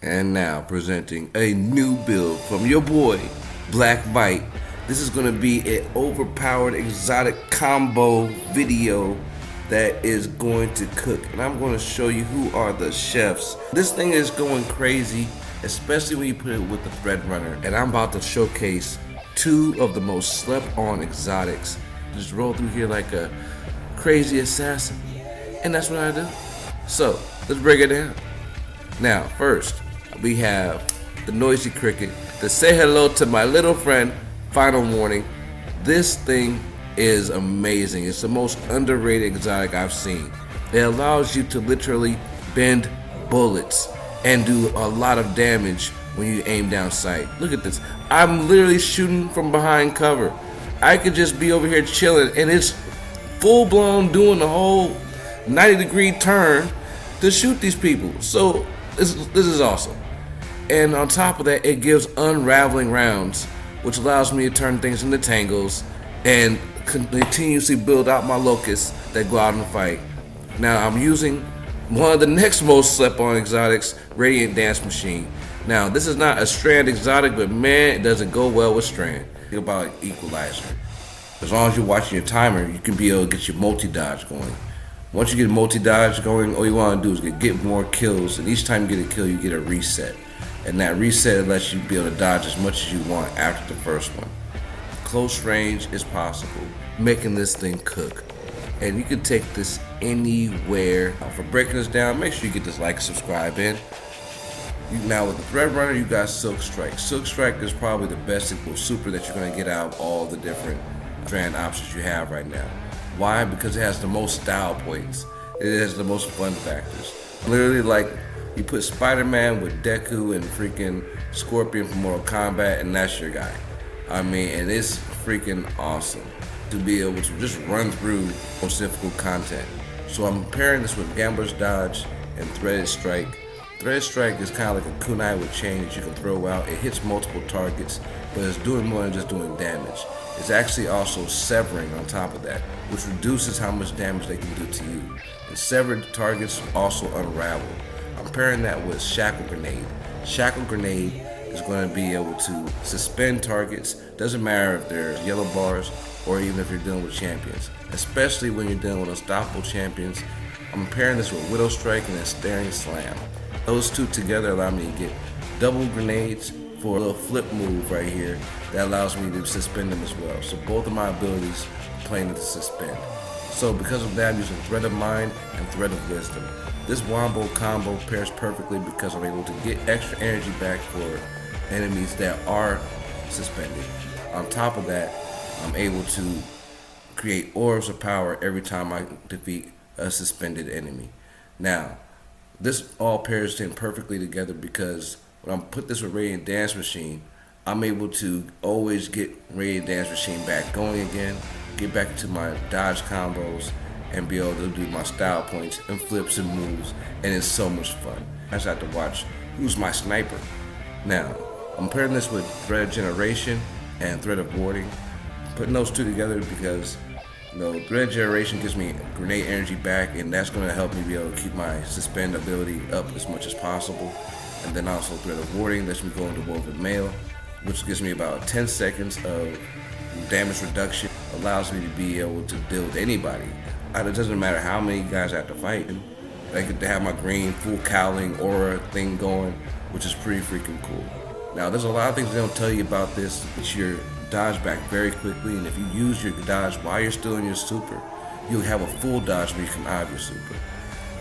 And now presenting a new build from your boy, Black Mike. This is gonna be an overpowered exotic combo video that is going to cook. And I'm gonna show you who are the chefs. This thing is going crazy, especially when you put it with the Threadrunner. And I'm about to showcase two of the most slept on exotics. Just roll through here like a crazy assassin. And that's what I do. So, let's break it down. Now, first, we have the noisy cricket to say hello to my little friend. Final warning, this thing is amazing. It's the most underrated exotic I've seen. It allows you to literally bend bullets and do a lot of damage when you aim down sight. Look at this. I'm literally shooting from behind cover. I could just be over here chilling and it's full blown doing the whole 90-degree turn to shoot these people. So this is awesome. And on top of that, it gives unraveling rounds, which allows me to turn things into tangles and continuously build out my locusts that go out and fight. Now I'm using one of the next most slept on exotics, Radiant Dance Machine. Now this is not a Strand exotic, but man, it doesn't go well with Strand. Think about an equalizer. As long as you're watching your timer, you can be able to get your multi-dodge going. Once you get multi-dodge going, all you want to do is get more kills, and each time you get a kill, you get a reset. And that reset lets you be able to dodge as much as you want after the first one. Close range is possible, making this thing cook. And you can take this anywhere. For breaking this down, make sure you get this like and subscribe in. Now with the Threadrunner, you got Silk Strike. Silk Strike is probably the best super that you're going to get out of all the different Strand options you have right now. Why? Because it has the most style points. It has the most fun factors. Literally, like, you put Spider-Man with Deku and freaking Scorpion from Mortal Kombat, and that's your guy. I mean, and it's freaking awesome to be able to just run through most difficult content. So I'm pairing this with Gambler's Dodge and Threaded Strike. Threaded Strike is kind of like a kunai with chain that you can throw out. It hits multiple targets, but it's doing more than just doing damage. It's actually also severing on top of that, which reduces how much damage they can do to you. And severed targets also unravel. I'm pairing that with Shackle Grenade. Shackle Grenade is going to be able to suspend targets. Doesn't matter if they're yellow bars or even if you're dealing with champions. Especially when you're dealing with unstoppable champions. I'm pairing this with Widow Strike and then Staring Slam. Those two together allow me to get double grenades for a little flip move right here that allows me to suspend them as well. So both of my abilities are playing to suspend. So because of that, I'm using Thread of Mind and Thread of Wisdom. This Wombo combo pairs perfectly because I'm able to get extra energy back for enemies that are suspended. On top of that, I'm able to create orbs of power every time I defeat a suspended enemy. Now, this all pairs in perfectly together because when I put this with Radiant Dance Machine, I'm able to always get Radiant Dance Machine back going again, get back into my dodge combos, and be able to do my style points and flips and moves, and it's so much fun. I just have to watch who's my sniper. Now, I'm pairing this with Thread Generation and Thread of Warding, putting those two together because Thread Generation gives me grenade energy back, and that's going to help me be able to keep my suspend ability up as much as possible. And then also Thread of Warding lets me go into Woven Mail, which gives me about 10 seconds of damage reduction, allows me to be able to deal with anybody. It doesn't matter how many guys I have to fight. I get to have my green full cowling aura thing going, which is pretty freaking cool. Now, there's a lot of things they don't tell you about this. It's your dodge back very quickly, and if you use your dodge while you're still in your super, you'll have a full dodge when you come out of your super.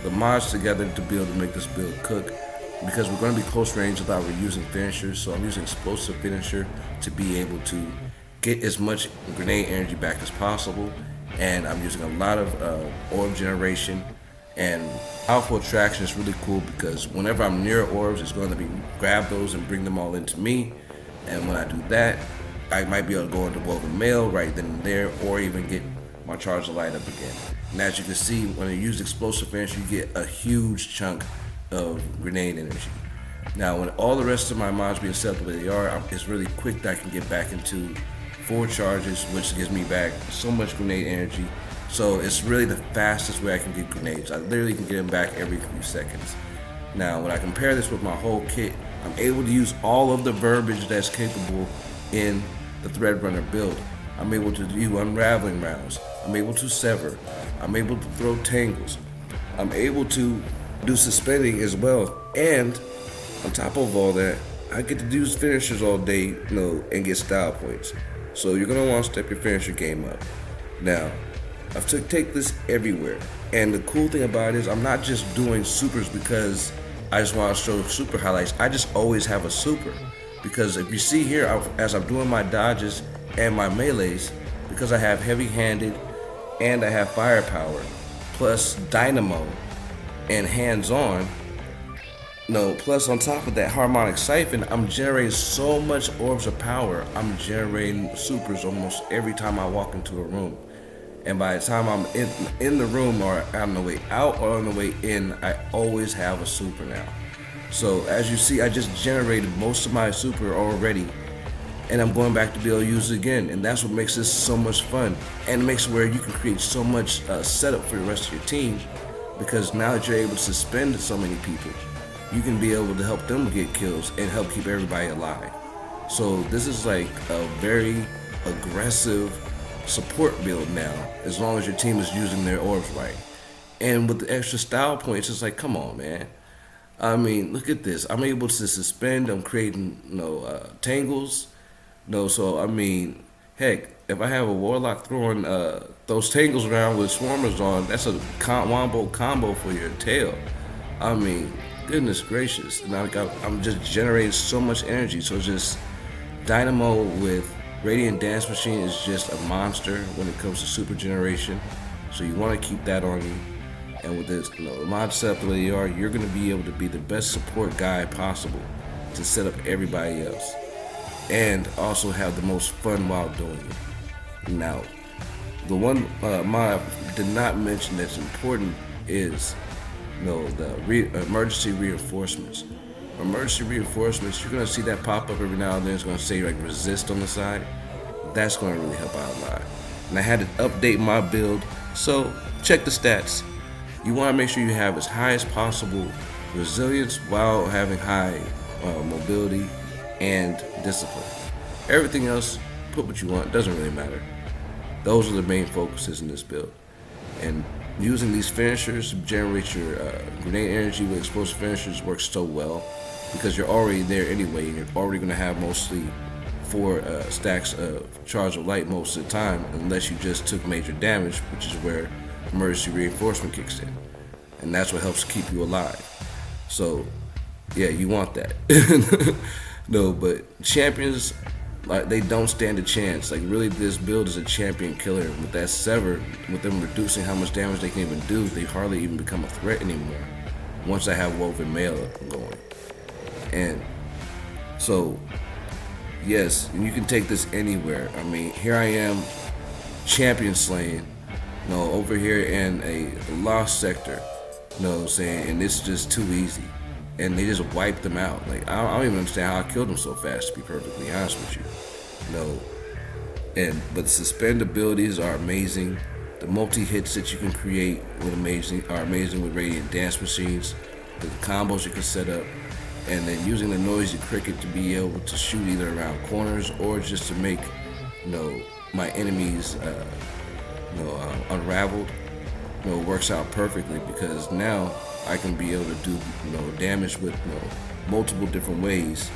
The mods together to be able to make this build cook, because we're going to be close range without reusing finishers, so I'm using explosive finisher to be able to get as much grenade energy back as possible, and I'm using a lot of orb generation. And powerful attraction is really cool because whenever I'm near orbs, it's going to be grab those and bring them all into me. And when I do that, I might be able to go into Woven Mail right then and there, or even get my charge light up again. And as you can see, when you use explosive finisher, you get a huge chunk of grenade energy. Now, when all the rest of my mods being set up the way they are, it's really quick that I can get back into 4 charges, which gives me back so much grenade energy. So it's really the fastest way I can get grenades. I literally can get them back every few seconds. Now, when I compare this with my whole kit, I'm able to use all of the verbiage that's capable in the Threadrunner build. I'm able to do unraveling rounds. I'm able to sever. I'm able to throw tangles. I'm able to do suspending as well. And on top of all that, I get to do finishers all day, and get style points. So you're gonna want to step your finisher game up. Now, I've take this everywhere. And the cool thing about it is I'm not just doing supers because I just want to show super highlights. I just always have a super. Because if you see here, as I'm doing my dodges and my melees, because I have heavy-handed and I have firepower, plus dynamo and hands-on, plus on top of that harmonic siphon, I'm generating so much orbs of power. I'm generating supers almost every time I walk into a room. And by the time I'm in the room or on the way out or on the way in, I always have a super now. So as you see, I just generated most of my super already, and I'm going back to be able to use it again. And that's what makes this so much fun. And it makes it where you can create so much setup for the rest of your team, because now that you're able to suspend so many people, you can be able to help them get kills and help keep everybody alive. So this is like a very aggressive support build now, as long as your team is using their orbs right. And with the extra style points, it's like, come on, man. I mean, look at this. I'm able to suspend. I'm creating, tangles. So I mean, heck, if I have a warlock throwing those tangles around with swarmers on, that's a wombo combo for your tail. I mean, goodness gracious. And I'm just generating so much energy. So just Dynamo with Radiant Dance Machine is just a monster when it comes to super generation. So you want to keep that on you. And with this mod setup the way you are, you're going to be able to be the best support guy possible to set up everybody else. And also have the most fun while doing it. Now, the one mod I did not mention that's important is the emergency reinforcements. Emergency reinforcements, you're going to see that pop up every now and then. It's going to say like resist on the side. That's going to really help out a lot. And I had to update my build, so check the stats. You want to make sure you have as high as possible resilience while having high mobility and discipline. Everything else, put what you want, doesn't really matter. Those are the main focuses in this build. And using these finishers to generate your grenade energy with explosive finishers works so well, because you're already there anyway, and you're already going to have mostly 4 stacks of charge of light most of the time, unless you just took major damage, which is where emergency reinforcement kicks in, and that's what helps keep you alive. So yeah, you want that. But champions, like, they don't stand a chance. Like, really, this build is a champion killer. With that sever, with them reducing how much damage they can even do, they hardly even become a threat anymore once I have woven mail going. And so yes, you can take this anywhere. I mean, here I am champion slaying over here in a lost sector, saying, and it's just too easy. And they just wiped them out. Like, I don't even understand how I killed them so fast, to be perfectly honest with you. But the suspend abilities are amazing. The multi-hits that you can create are amazing with Radiant Dance Machines. The combos you can set up. And then using the noisy cricket to be able to shoot either around corners or just to make, my enemies, unraveled. Works out perfectly, because now I can be able to do damage with multiple different ways,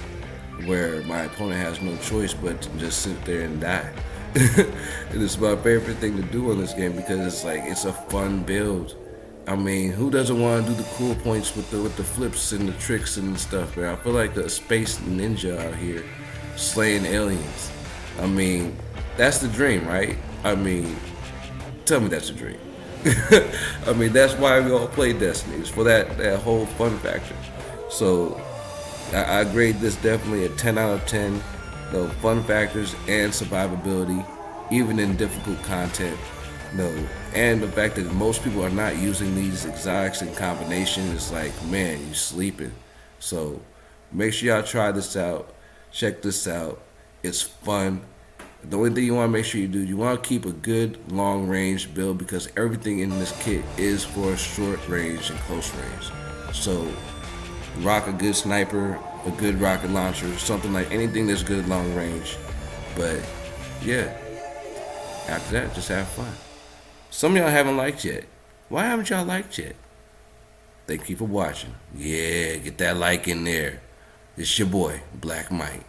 where my opponent has no choice but to just sit there and die. And it's my favorite thing to do in this game, because it's a fun build. I mean, who doesn't want to do the cool points with the flips and the tricks and stuff, man? I feel like a space ninja out here slaying aliens. I mean, that's the dream, right? I mean, tell me that's a dream. I mean, that's why we all play Destiny, is for that whole fun factor. So I grade this definitely a 10 out of 10. Fun factors and survivability, even in difficult content. And the fact that most people are not using these exotics in combination is like, man, you sleeping. So make sure y'all try this out. Check this out. It's fun. The only thing you want to make sure you do, you want to keep a good long range build, because everything in this kit is for short range and close range. So rock a good sniper, a good rocket launcher, something like anything that's good long range. But yeah, after that, just have fun. Some of y'all haven't liked yet. Why haven't y'all liked yet? Thank you for watching. Yeah, get that like in there. It's your boy, Black Mike.